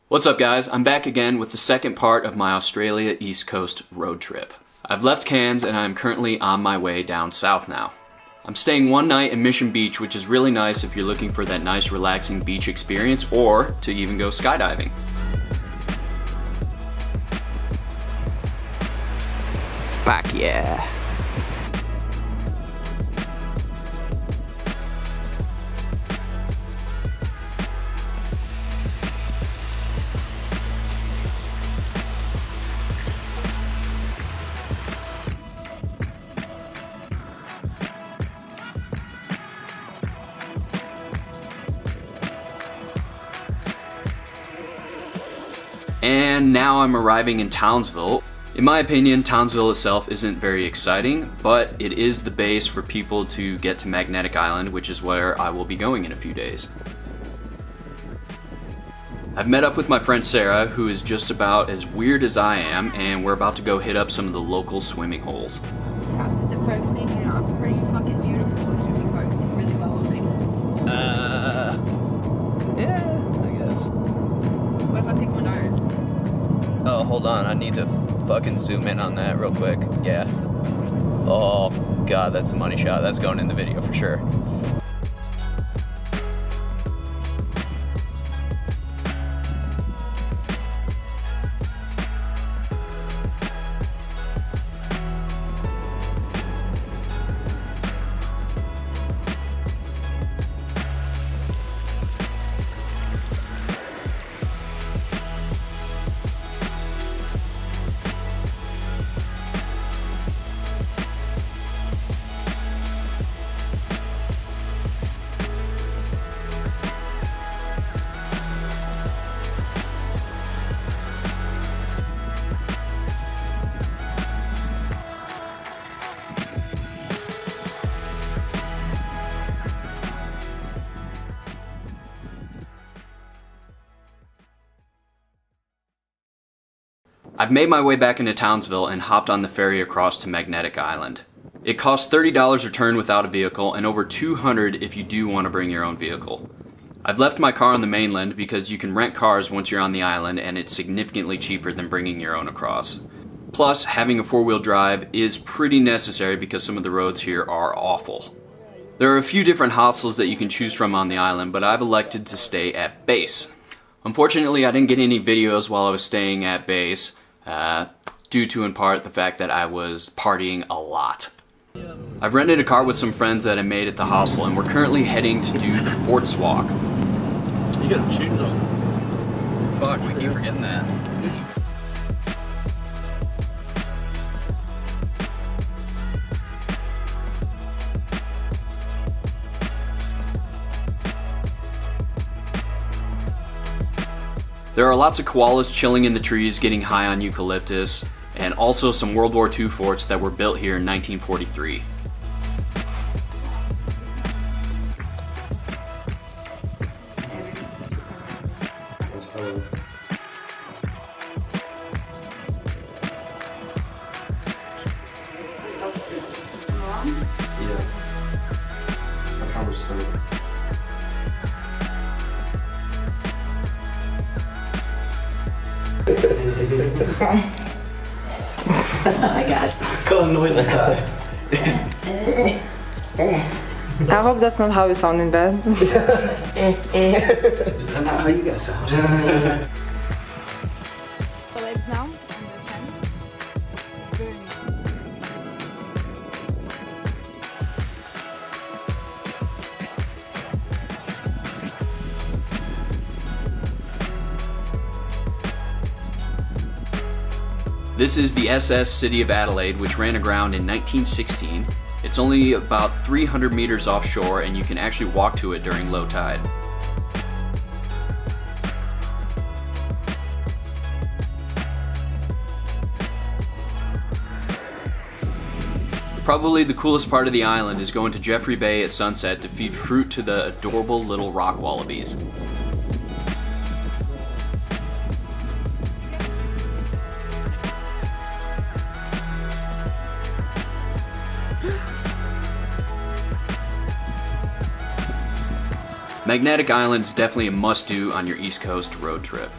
What's up guys, I'm back again with the second part of my Australia East Coast road trip. I've left Cairns and I'm currently on my way down south now. I'm staying one night in Mission Beach, which is really nice if you're looking for that nice relaxing beach experience or to even go skydiving. Fuck yeah. And now I'm arriving in Townsville. In my opinion, Townsville itself isn't very exciting, but it is the base for people to get to Magnetic Island, which is where I will be going in a few days. I've met up with my friend Sarah, who is just about as weird as I am, and we're about to go hit up some of the local swimming holes. Is it focusing? You know, I'm pretty fucking beautiful. It should be focusing really well on me. Yeah, I guess. What if I pick my nose? Oh, hold on, I need to fucking zoom in on that real quick. Yeah. Oh, God, that's a money shot. That's going in the video for sure. I've made my way back into Townsville and hopped on the ferry across to Magnetic Island. It costs $30 return without a vehicle and over $200 if you do want to bring your own vehicle. I've left my car on the mainland because you can rent cars once you're on the island and it's significantly cheaper than bringing your own across. Plus, having a four-wheel drive is pretty necessary because some of the roads here are awful. There are a few different hostels that you can choose from on the island, but I've elected to stay at base. Unfortunately, I didn't get any videos while I was staying at base, due to in part the fact that I was partying a lot. I've rented a car with some friends that I made at the hostel and we're currently heading to do the Forts Walk. You got the shoes on. Fuck, we keep forgetting that. There are lots of koalas chilling in the trees getting high on eucalyptus, and also some World War II forts that were built here in 1943. Yeah. My camera's slow. Hi guys. Got a noise like that. I hope that's not how you sound in bed. Is that not how you guys sound? The legs now. And the 10. Boom. This is the SS City of Adelaide, which ran aground in 1916. It's only about 300 meters offshore and you can actually walk to it during low tide. Probably the coolest part of the island is going to Jeffrey Bay at sunset to feed fruit to the adorable little rock wallabies. Magnetic Island is definitely a must-do on your East Coast road trip.